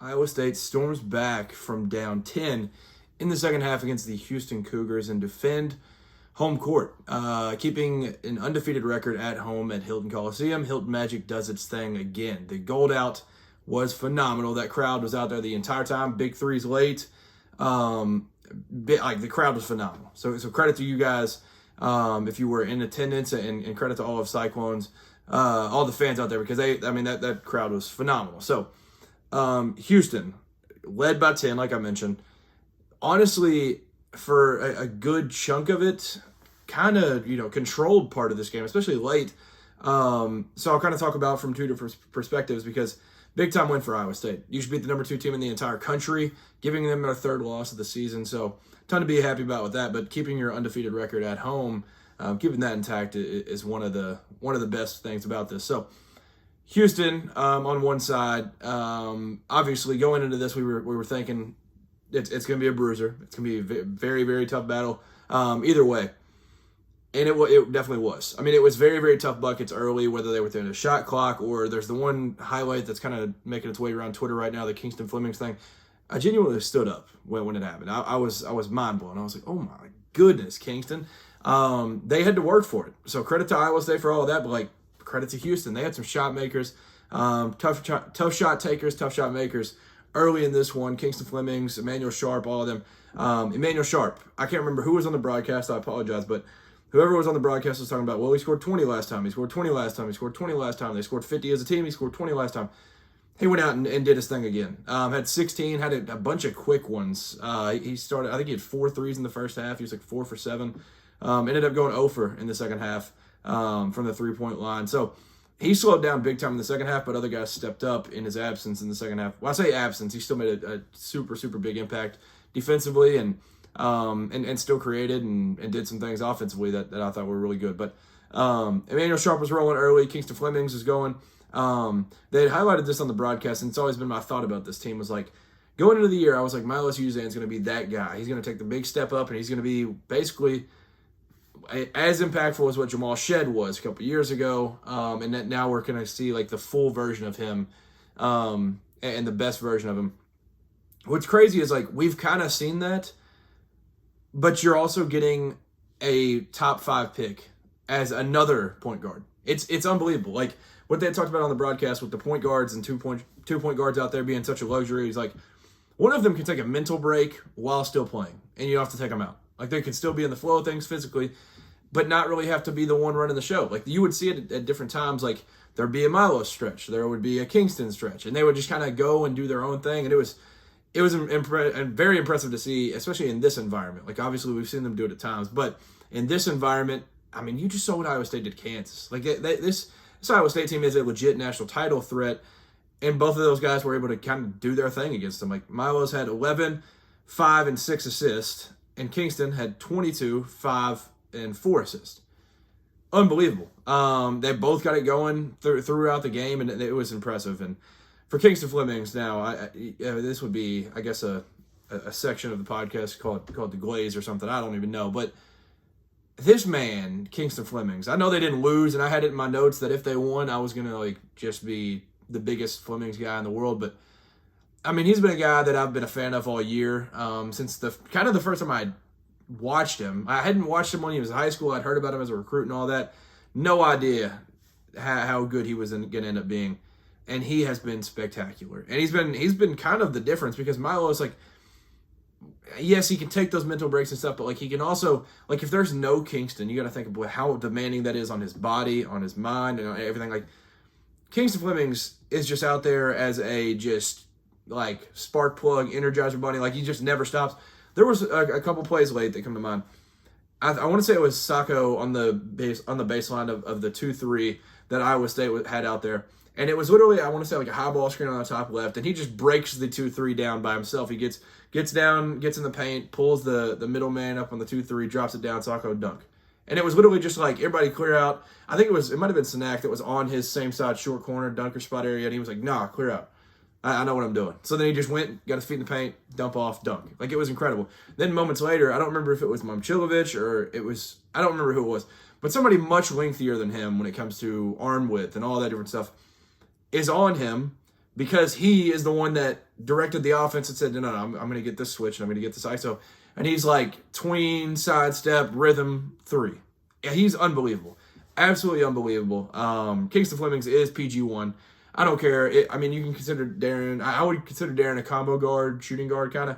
Iowa State storms back from down 10 in the second half against the Houston Cougars and defend home court, keeping an undefeated record at home at Hilton Coliseum. Hilton Magic does its thing again. The gold out was phenomenal. That crowd was out there the entire time. Big threes late. The crowd was phenomenal. So credit to you guys if you were in attendance, and credit to all of Cyclones, all the fans out there, because that crowd was phenomenal. So Houston led by 10, like I mentioned. Honestly, for a good chunk of it, kind of, controlled part of this game, especially late. So I'll kind of talk about from two different perspectives, because big time win for Iowa State. You should beat the number 2 team in the entire country, giving them their third loss of the season. So ton to be happy about with that. But keeping your undefeated record at home, keeping that intact is one of the best things about this. So Houston on one side, obviously going into this, we were thinking it's going to be a bruiser. It's going to be a very, very tough battle either way. And it definitely was. I mean, it was very, very tough buckets early, whether they were within a shot clock, or there's the one highlight that's kind of making its way around Twitter right now, the Kingston Flemings thing. I genuinely stood up when it happened. I was mind blown. I was like, oh my goodness, Kingston. They had to work for it. So credit to Iowa State for all of that, but credit to Houston. They had some shot makers, tough shot takers, tough shot makers early in this one. Kingston Flemings, Emmanuel Sharp, all of them. Emmanuel Sharp, I can't remember who was on the broadcast. I apologize, but whoever was on the broadcast was talking about, well, he scored 20 last time. He scored 20 last time. He scored 20 last time. They scored 50 as a team. He scored 20 last time. He went out and did his thing again. Had 16, had a bunch of quick ones. He started, I think he had 4 threes in the first half. He was 4 for 7. Ended up going 0 for in the second half from the three-point line. So he slowed down big time in the second half, but other guys stepped up in his absence in the second half. Well, I say absence. He still made a super, super big impact defensively and still created and did some things offensively that I thought were really good. But Emmanuel Sharp was rolling early. Kingston Flemings was going. They had highlighted this on the broadcast, and it's always been my thought about this team was going into the year, I was like, Milos Uzan's going to be that guy. He's going to take the big step up, and he's going to be basically as impactful as what Jamal Shed was a couple years ago. And that now we're going to see the full version of him and the best version of him. What's crazy is we've kind of seen that, but you're also getting a top 5 pick as another point guard. It's unbelievable. What they had talked about on the broadcast with the point guards and two point guards out there being such a luxury is one of them can take a mental break while still playing, and you don't have to take them out. They can still be in the flow of things physically, but not really have to be the one running the show. You would see it at different times. There'd be a Milo stretch, there would be a Kingston stretch, and they would just kind of go and do their own thing, and it was very impressive to see, especially in this environment. Obviously we've seen them do it at times, but in this environment, I mean, you just saw what Iowa State did to Kansas. This Iowa State team is a legit national title threat, and both of those guys were able to kind of do their thing against them. Milo's had 11, 5, and 6 assists, and Kingston had 22, 5, and 4 assists. Unbelievable. They both got it going throughout the game, and it was impressive. And for Kingston Flemings now, this would be, I guess, a section of the podcast called The Glaze or something. I don't even know. But this man, Kingston Flemings, I know they didn't lose, and I had it in my notes that if they won, I was going to just be the biggest Flemings guy in the world. But, I mean, he's been a guy that I've been a fan of all year since the first time I watched him. I hadn't watched him when he was in high school. I'd heard about him as a recruit and all that. No idea how good he was going to end up being. And he has been spectacular. And he's been kind of the difference, because Milo is yes, he can take those mental breaks and stuff, but he can also, if there's no Kingston, you got to think about how demanding that is on his body, on his mind, and everything. Kingston Flemings is just out there as a spark plug, energizer bunny. He just never stops. There was a couple plays late that come to mind. I want to say it was Sacco on the baseline of the 2-3 that Iowa State had out there. And it was literally, I want to say, a high ball screen on the top left, and he just breaks the 2-3 down by himself. He gets down, gets in the paint, pulls the middle man up on the 2-3, drops it down, Sacco dunk. And it was literally just everybody clear out. I think it might have been Sanak that was on his same side short corner dunker spot area, and he was nah, clear out. I know what I'm doing. So then he just went, got his feet in the paint, dump off, dunk. It was incredible. Then moments later, I don't remember if it was Momcilovic or I don't remember who it was, but somebody much lengthier than him when it comes to arm width and all that different stuff is on him, because he is the one that directed the offense and said, no, I'm going to get this switch and I'm going to get this ISO. And he's like tween, sidestep, rhythm, 3. Yeah, he's unbelievable. Absolutely unbelievable. Kingston Flemings is PG1. I don't care. You can consider Darren, I would consider Darren a combo guard, shooting guard kind of.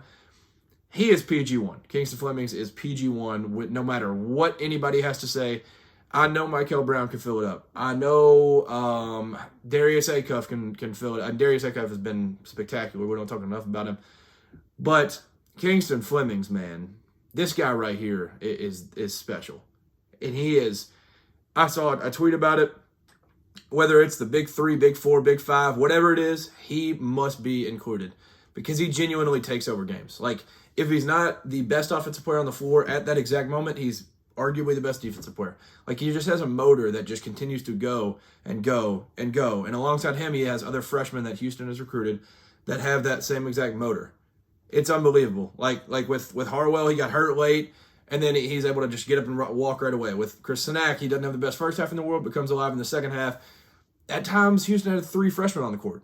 He is PG1. Kingston Flemings is PG1 with no matter what anybody has to say. I know Michael Brown can fill it up. I know Darius Acuff can fill it. Darius Acuff has been spectacular. We don't talk enough about him. But Kingston Flemings, man, this guy right here is special. And he is, I saw a tweet about it. Whether it's the big 3, big 4, big 5, whatever it is, he must be included because he genuinely takes over games. Like, if he's not the best offensive player on the floor at that exact moment, he's arguably the best defensive player. Like, he just has a motor that just continues to go and go and go. And alongside him, he has other freshmen that Houston has recruited that have that same exact motor. It's unbelievable. Like with Harwell, he got hurt late, and then he's able to just get up and walk right away. With Chris Sinak, he doesn't have the best first half in the world, but comes alive in the second half. At times, Houston had 3 freshmen on the court.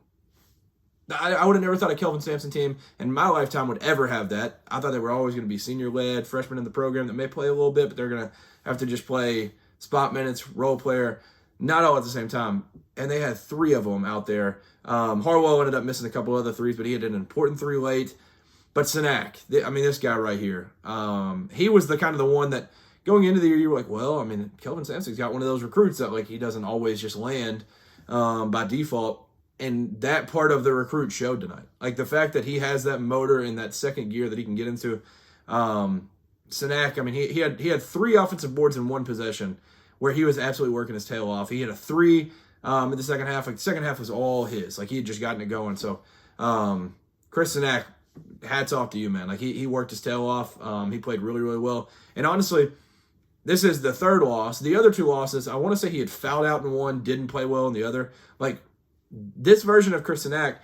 I would have never thought a Kelvin Sampson team in my lifetime would ever have that. I thought they were always going to be senior-led, freshmen in the program that may play a little bit, but they're going to have to just play spot minutes, role player, not all at the same time. And they had 3 of them out there. Harwell ended up missing a couple other threes, but he had an important 3 late. But Sinak, this guy right here, he was the kind of the one that going into the year, you were like, well, Kelvin Sampson's got one of those recruits that like he doesn't always just land by default. And that part of the recruit showed tonight. Like the fact that he has that motor in that second gear that he can get into. Sinak, he had 3 offensive boards in 1 possession where he was absolutely working his tail off. He had a 3 in the second half. Like the second half was all his. Like he had just gotten it going. So Chris Sinak, hats off to you, man. Like he worked his tail off. He played really, really well. And honestly, this is the 3rd loss. The other 2 losses, I want to say he had fouled out in one, didn't play well in the other. Like this version of Chris Sinak,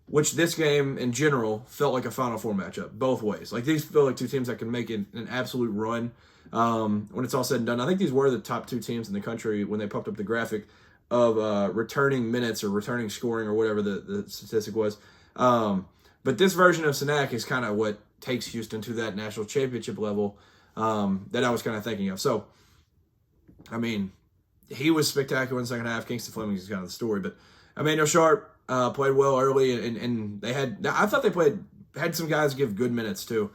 which this game in general felt like a Final Four matchup, both ways. Like these feel like 2 teams that can make an absolute run when it's all said and done. I think these were the top 2 teams in the country when they popped up the graphic of returning minutes or returning scoring or whatever the statistic was. But this version of Sinak is kind of what takes Houston to that national championship level that I was kind of thinking of. So, he was spectacular in the second half. Kingston Flemings is kind of the story. But Emmanuel Sharp played well early, and I thought they had some guys give good minutes too.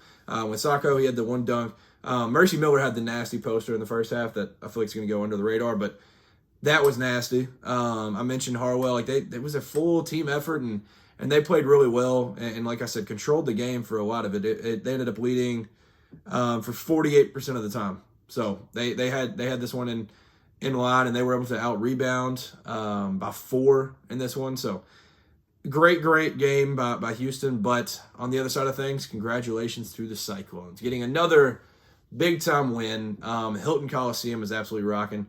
With Sacco, he had the 1 dunk. Mercy Miller had the nasty poster in the first half that I feel like is going to go under the radar, but that was nasty. I mentioned Harwell. Like it was a full team effort, and they played really well, and like I said, controlled the game for a lot of it. They ended up leading for 48% of the time. So they had this one in line, and they were able to out-rebound by 4 in this one. So great game by Houston. But on the other side of things, congratulations to the Cyclones. Getting another big-time win. Hilton Coliseum is absolutely rocking.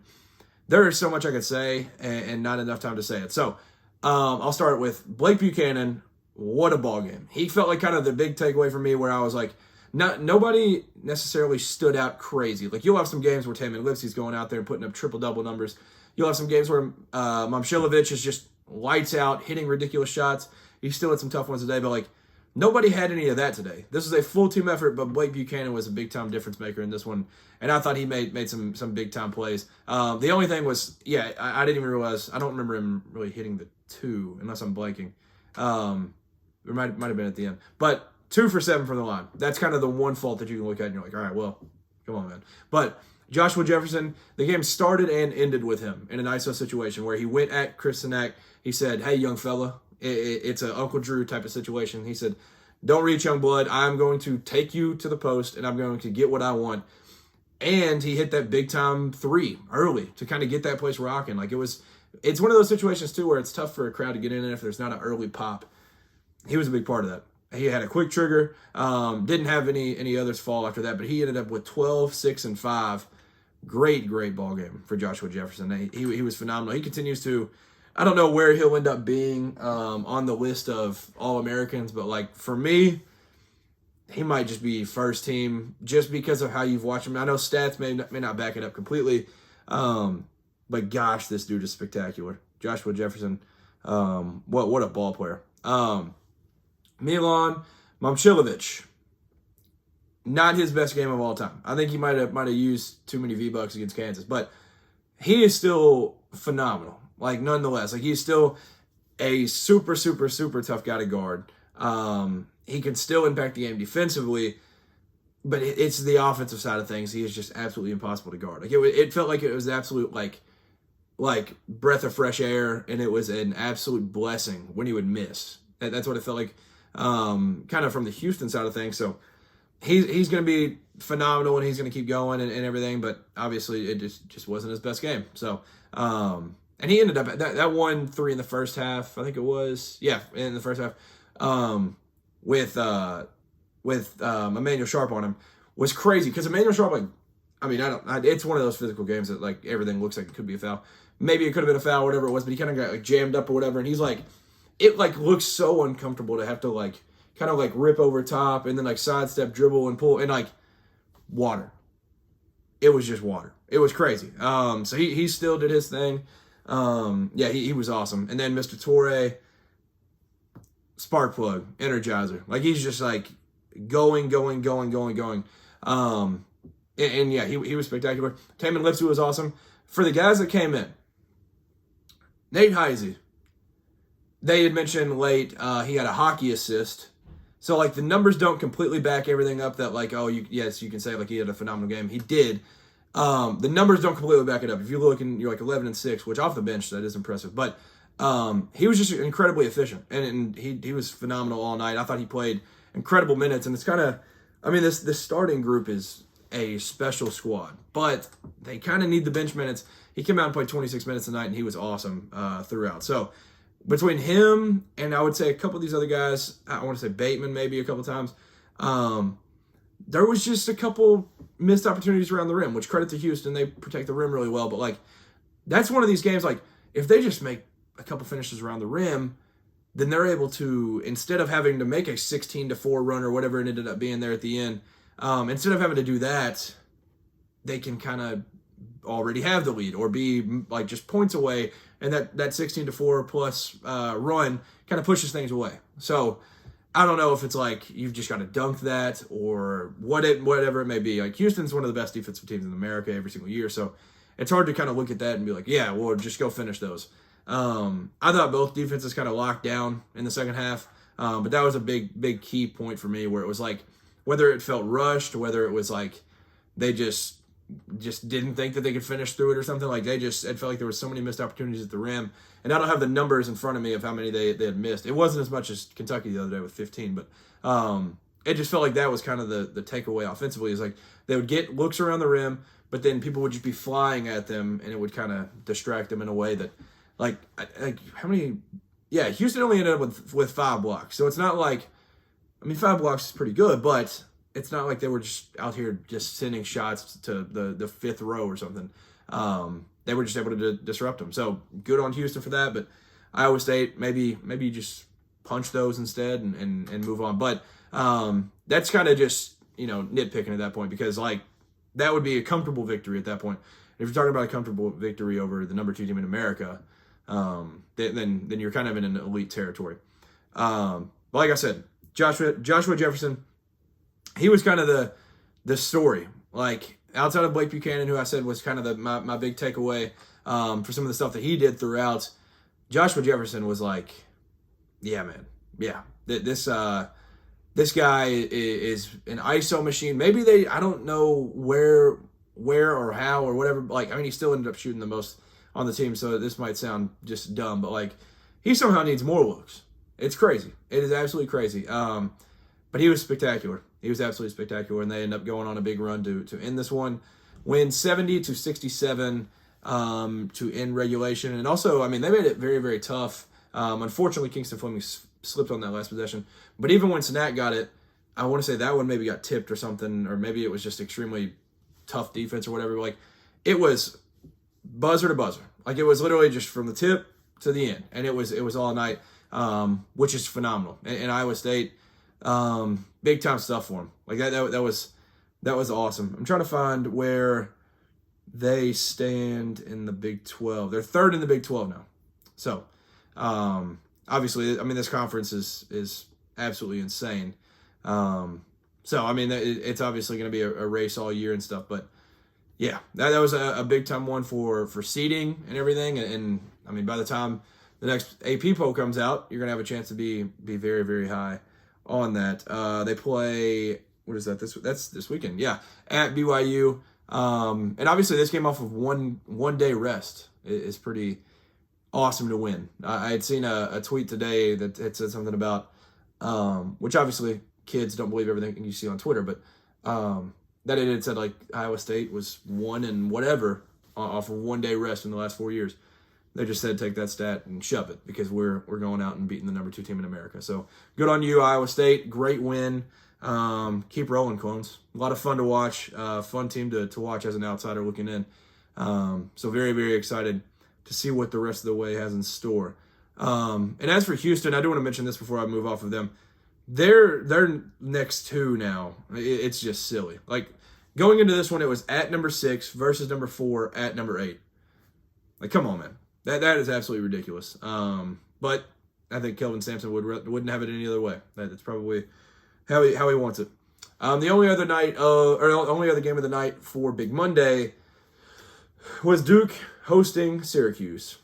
There is so much I could say, and not enough time to say it. So I'll start with Blake Buchanan. What a ball game. He felt like kind of the big takeaway for me where I was like, nobody necessarily stood out crazy. Like you'll have some games where Taman Lipsey's going out there and putting up triple-double numbers. You'll have some games where Momcilovic is just lights out, hitting ridiculous shots. He still had some tough ones today, but like nobody had any of that today. This was a full team effort, but Blake Buchanan was a big-time difference maker in this one, and I thought he made some big-time plays. The only thing was, I didn't even realize, I don't remember him really hitting the 2, unless I'm blanking. It might have been at the end. But 2 for 7 from the line. That's kind of the one fault that you can look at and you're like, all right, well, come on, man. But Joshua Jefferson, the game started and ended with him in an ISO situation where he went at Chris Sinak. He said, hey, young fella, it's an Uncle Drew type of situation. He said, don't reach, young blood. I'm going to take you to the post, and I'm going to get what I want. And he hit that big-time 3 early to kind of get that place rocking. Like it's one of those situations, too, where it's tough for a crowd to get in if there's not an early pop. He was a big part of that. He had a quick trigger, didn't have any others fall after that, but he ended up with 12, 6, and 5. Great ball game for Joshua Jefferson. He was phenomenal. He continues to, I don't know where he'll end up being on the list of All-Americans, but like for me, he might just be first team just because of how you've watched him. I know stats may not back it up completely, but gosh, this dude is spectacular. Joshua Jefferson, what a ball player. Milan Momcilovic, not his best game of all time. I think he might have used too many V-Bucks against Kansas, but he is still phenomenal. Like, nonetheless, like, he's still a super, super, super tough guy to guard. He can still impact the game defensively, but it's the offensive side of things. He is just absolutely impossible to guard. Like, it felt like it was absolute, like breath of fresh air, and it was an absolute blessing when he would miss. That's what it felt like, kind of from the Houston side of things. So he's going to be phenomenal, and he's going to keep going and everything, but obviously it just wasn't his best game. So, and he ended up, that 1-3 in the first half, I think it was, in the first half, with Emmanuel Sharp on him, was crazy, because Emmanuel Sharp, like, I mean, it's one of those physical games that, like, everything looks like it could be a foul. Maybe it could have been a foul, whatever it was, but he kind of got, like, jammed up or whatever, and he's like, it, like, looks so uncomfortable to have to, like, kind of, like, rip over top and then, like, sidestep, dribble, and pull, and, like, water. It was just water. It was crazy. So he still did his thing. He was awesome. And then Mr. Torre, spark plug, energizer. Like, he's just, like, going. He was spectacular. Taman Lipsey was awesome. For the guys that came in, Nate Heisey, they had mentioned late he had a hockey assist. So, like, the numbers don't completely back everything up that, like, you can say, like, he had a phenomenal game. He did. The numbers don't completely back it up. If you look and you're like 11-6, which off the bench, that is impressive. But he was just incredibly efficient, and he was phenomenal all night. I thought he played incredible minutes, and it's kind of, I mean, this starting group is a special squad, but they kind of need the bench minutes. He came out and played 26 minutes a night, and he was awesome throughout. So between him and I would say a couple of these other guys, I want to say Bateman maybe a couple times, there was just a couple missed opportunities around the rim, which credit to Houston. They protect the rim really well, but, like, that's one of these games, like, if they just make a couple finishes around the rim, then they're able to, instead of having to make a 16-4 run or whatever it ended up being there at the end, instead of having to do that, they can kind of already have the lead or be, like, just points away, and that 16-4 plus run kind of pushes things away. So I don't know if it's like you've just got to dunk that or whatever it may be. Like, Houston's one of the best defensive teams in America every single year, so it's hard to kind of look at that and be like, yeah, well, just go finish those. I thought both defenses kind of locked down in the second half, but that was a big key point for me, where it was like, whether it felt rushed, whether it was like they just didn't think that they could finish through it or something, like it felt like there was so many missed opportunities at the rim. And I don't have the numbers in front of me of how many they had missed. It wasn't as much as Kentucky the other day with 15, but it just felt like that was kind of the takeaway offensively, is like they would get looks around the rim, but then people would just be flying at them, and it would kind of distract them in a way that, like how many? Yeah, Houston only ended up with 5 blocks, so it's not like, I mean, 5 blocks is pretty good, but it's not like they were just out here just sending shots to the 5th row or something. They were just able to disrupt them. So good on Houston for that. But Iowa State, maybe you just punch those instead and move on. But that's kind of just, nitpicking at that point, because, like, that would be a comfortable victory at that point. If you're talking about a comfortable victory over the number 2 team in America, then you're kind of in an elite territory. But like I said, Joshua Jefferson, he was kind of the story. Like, outside of Blake Buchanan, who I said was kind of my big takeaway for some of the stuff that he did throughout, Joshua Jefferson was like, yeah, man. Yeah. This guy is an ISO machine. Maybe I don't know where or how or whatever. Like, I mean, he still ended up shooting the most on the team, so this might sound just dumb, but, like, he somehow needs more looks. It's crazy. It is absolutely crazy. But he was spectacular. He was absolutely spectacular, and they end up going on a big run to end this one, win 70-67 to end regulation. And also, I mean, they made it very, very tough. Unfortunately, Kingston Fleming slipped on that last possession. But even when Snack got it, I want to say that one maybe got tipped or something, or maybe it was just extremely tough defense or whatever. Like, it was buzzer to buzzer. Like, it was literally just from the tip to the end, and it was all night, which is phenomenal. And Iowa State, big time stuff for them. Like, that was awesome. I'm trying to find where they stand in the Big 12. They're 3rd in the Big 12 now. So, obviously, I mean, this conference is absolutely insane. So, I mean, it's obviously going to be a race all year and stuff. But, yeah, that was a big-time one for seeding and everything. And, I mean, by the time the next AP poll comes out, you're going to have a chance to be very, very high on that. They play, what is that? That's this weekend. Yeah, at BYU. And obviously this came off of one day rest. It's pretty awesome to win. I had seen a tweet today that it said something about, which obviously kids don't believe everything you see on Twitter, but that it had said like Iowa State was 1 and whatever off of 1 day rest in the last 4 years. They just said take that stat and shove it because we're going out and beating the number 2 team in America. So good on you, Iowa State. Great win. Keep rolling, Clones. A lot of fun to watch. Fun team to watch as an outsider looking in. So very, very excited to see what the rest of the way has in store. And as for Houston, I do want to mention this before I move off of them. They're next 2 now. It's just silly. Like going into this one, it was at number 6 versus number 4 at number 8. Like, come on, man. That is absolutely ridiculous. But I think Kelvin Sampson wouldn't have it any other way. That's probably how he wants it. The only other game of the night for Big Monday was Duke hosting Syracuse,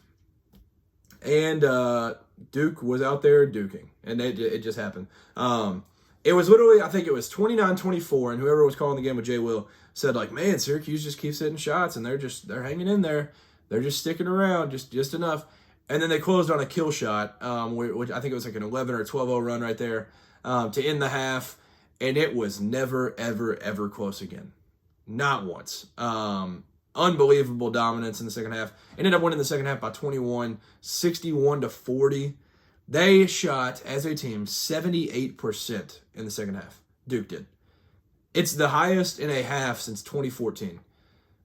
and Duke was out there duking, and it just happened. It was literally, I think it was 29-24, and whoever was calling the game with Jay Will said like, man, Syracuse just keeps hitting shots, and they're hanging in there. They're just sticking around, just enough. And then they closed on a kill shot, which I think it was like an 11 or 12-0 run right there to end the half. And it was never, ever, ever close again. Not once. Unbelievable dominance in the second half. Ended up winning the second half by 21, 61-40. They shot, as a team, 78% in the second half. Duke did. It's the highest in a half since 2014.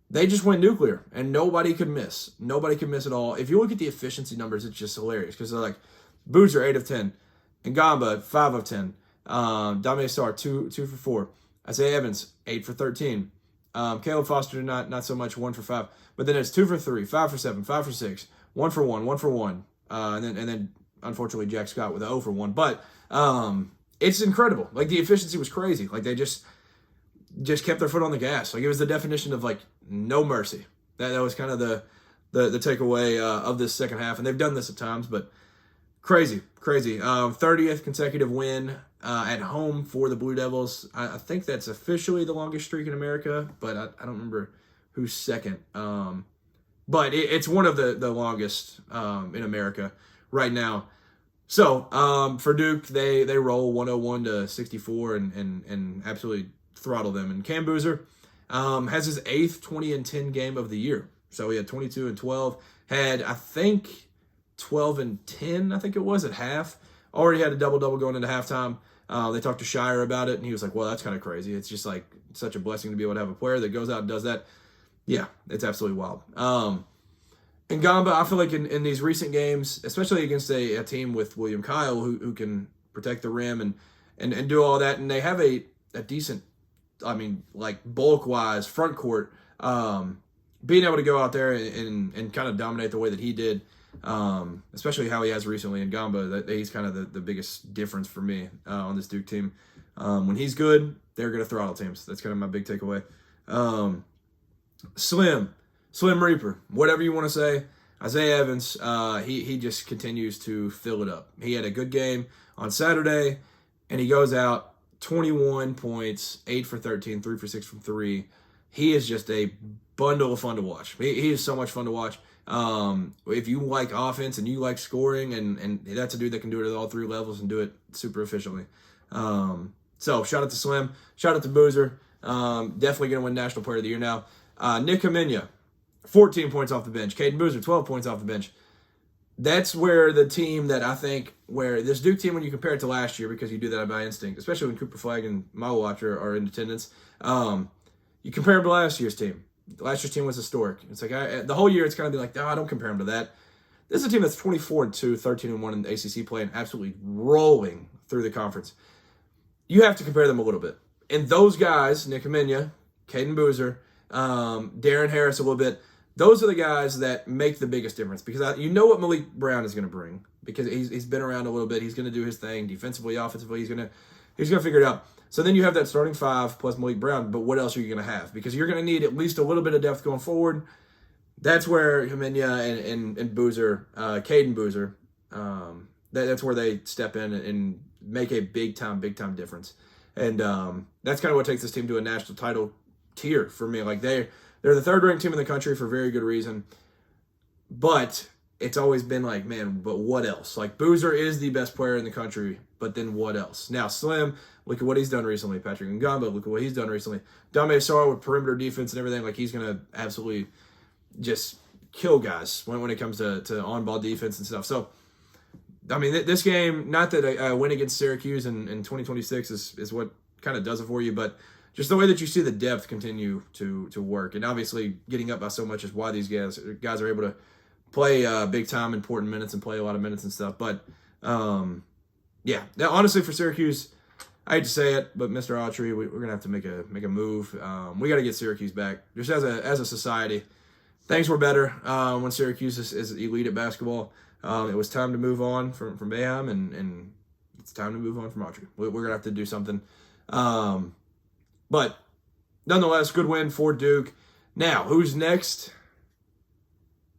They just went nuclear, and nobody could miss. Nobody could miss at all. If you look at the efficiency numbers, it's just hilarious because they're like, Boozer 8 of 10, Ngamba 5 of 10, Dominic Starr 2 for 4, Isaiah Evans 8 for 13, Caleb Foster not so much 1 for 5, but then it's 2 for 3, 5 for 7, 5 for 6, 1 for 1, 1 for 1, and then unfortunately Jack Scott with a 0 for 1. But it's incredible. Like the efficiency was crazy. Like they just kept their foot on the gas. Like it was the definition of like no mercy. That was kind of the takeaway of this second half, and they've done this at times, but crazy. 30th consecutive win at home for the Blue Devils. I think that's officially the longest streak in America, but I don't remember who's second. But it's one of the longest in America right now. So for Duke, they roll 101-64 and absolutely throttle them. And Cam Boozer has his 8th 20-10 game of the year. So he had 22-12, had I think 12-10, I think it was at half. Already had a double-double going into halftime. They talked to Shire about it, and he was like, well, that's kind of crazy. It's just like such a blessing to be able to have a player that goes out and does that. Yeah, it's absolutely wild. And Ngamba, I feel like in these recent games, especially against a team with William Kyle who can protect the rim and do all that, and they have a decent, I mean, like bulk-wise front court, being able to go out there and kind of dominate the way that he did, especially how he has recently in Ngamba, that he's kind of the biggest difference for me on this Duke team. When he's good, they're going to throttle teams. That's kind of my big takeaway. Slim Reaper, whatever you want to say. Isaiah Evans, he just continues to fill it up. He had a good game on Saturday, and he goes out 21 points, 8 for 13, 3 for 6 from 3. He is just a bundle of fun to watch. He is so much fun to watch. If you like offense and you like scoring, and that's a dude that can do it at all 3 levels and do it super efficiently. So shout out to Slim. Shout out to Boozer. Definitely going to win National Player of the Year now. Nick Kamenya, 14 points off the bench. Caden Boozer, 12 points off the bench. That's where the team that I think, where this Duke team, when you compare it to last year, because you do that by instinct, especially when Cooper Flagg and Mile Watcher are in attendance, you compare them to last year's team. Last year's team was historic. It's like the whole year it's kind of been like, no, I don't compare them to that. This is a team that's 24-2, 13-1 in the ACC play, and absolutely rolling through the conference. You have to compare them a little bit. And those guys, Nick Kamenya, Caden Boozer, Darren Harris a little bit, those are the guys that make the biggest difference, because you know what Malik Brown is going to bring, because he's been around a little bit. He's going to do his thing defensively, offensively. He's going to figure it out. So then you have that starting five plus Malik Brown, but what else are you going to have? Because you're going to need at least a little bit of depth going forward. That's where Heminia and Boozer, Caden Boozer, that's where they step in and make a big time difference. And that's kind of what takes this team to a national title tier for me. Like they're the third-ranked team in the country for very good reason. But it's always been like, man, but what else? Like Boozer is the best player in the country, but then what else? Now Slim, look at what he's done recently. Patrick Ngamba, look at what he's done recently. Dame Asar with perimeter defense and everything. Like he's going to absolutely just kill guys when it comes to on-ball defense and stuff. So, I mean, this game, not that a win against Syracuse in 2026 is what kind of does it for you, but just the way that you see the depth continue to work. And obviously getting up by so much is why these guys are able to play big-time, important minutes and play a lot of minutes and stuff. But, yeah, now, honestly, for Syracuse, I hate to say it, but Mr. Autry, we're going to have to make a move. We got to get Syracuse back. Just as a society, things were better when Syracuse is elite at basketball. It was time to move on from Boeheim, and it's time to move on from Autry. We're going to have to do something. But nonetheless, good win for Duke. Now, who's next?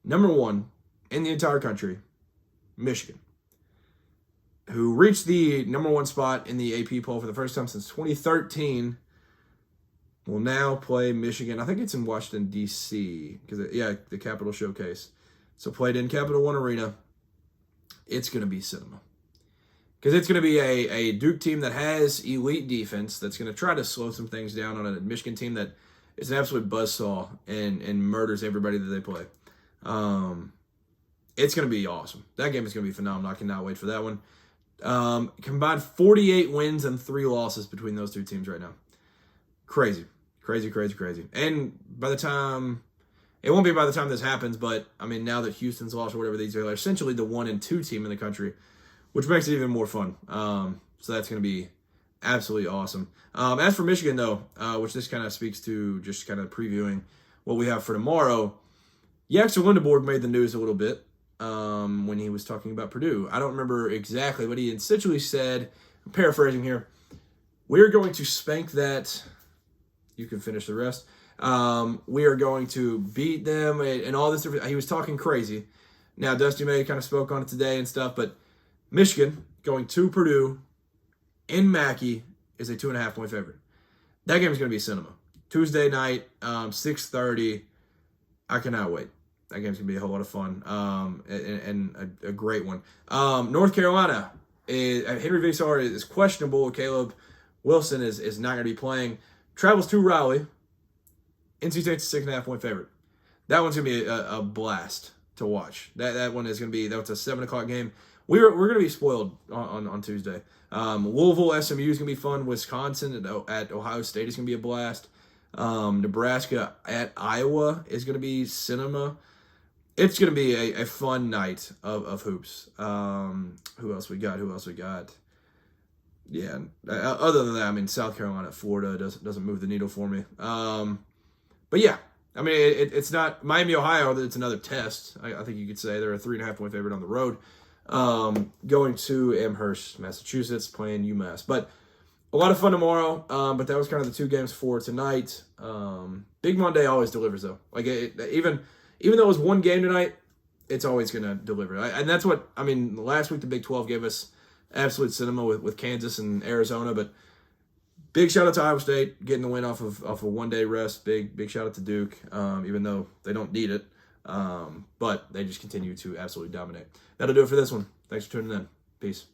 Number one in the entire country, Michigan, who reached the number one spot in the AP poll for the first time since 2013. Will now play Michigan. I think it's in Washington, D.C., because, the Capital Showcase. So played in Capital One Arena. It's going to be cinema. Because it's going to be a Duke team that has elite defense that's going to try to slow some things down on a Michigan team that is an absolute buzzsaw and murders everybody that they play. It's going to be awesome. That game is going to be phenomenal. I cannot wait for that one. Combined 48 wins and 3 losses between those two teams right now. Crazy. And by the time, it won't be by the time this happens, but I mean, now that Houston's lost or whatever, these are essentially the 1 and 2 team in the country, which makes it even more fun. So that's going to be absolutely awesome. As for Michigan, though, which this kind of speaks to just kind of previewing what we have for tomorrow, Yaxter Lindeborg made the news a little bit when he was talking about Purdue. I don't remember exactly, but he essentially said, I'm paraphrasing here, we're going to spank that. You can finish the rest. We are going to beat them and all this. He was talking crazy. Now, Dusty May kind of spoke on it today and stuff, but Michigan going to Purdue in Mackey is a 2.5-point favorite. That game is going to be cinema. Tuesday night, 6:30. I cannot wait. That game's going to be a whole lot of fun and a great one. North Carolina, Henry Visar is questionable. Caleb Wilson is not going to be playing. Travels to Raleigh. NC State's a 6.5-point favorite. That one's going to be a blast to watch. That one is going to be, that's a 7 o'clock game. We're going to be spoiled on Tuesday. Louisville, SMU is going to be fun. Wisconsin at Ohio State is going to be a blast. Nebraska at Iowa is going to be cinema. It's going to be a fun night of hoops. Who else we got? Yeah. Other than that, I mean, South Carolina, Florida doesn't move the needle for me. But yeah, I mean, it's not Miami, Ohio. It's another test. I think you could say they're a 3.5-point favorite on the road. Going to Amherst, Massachusetts, playing UMass. But a lot of fun tomorrow. But that was kind of the 2 games for tonight. Big Monday always delivers, though. Like even though it was 1 game tonight, it's always going to deliver. And that's what, I mean, last week the Big 12 gave us absolute cinema with Kansas and Arizona, but big shout out to Iowa State getting the win off of a 1-day rest. Big shout out to Duke, even though they don't need it, but they just continue to absolutely dominate. That'll do it for this one. Thanks for tuning in. Peace.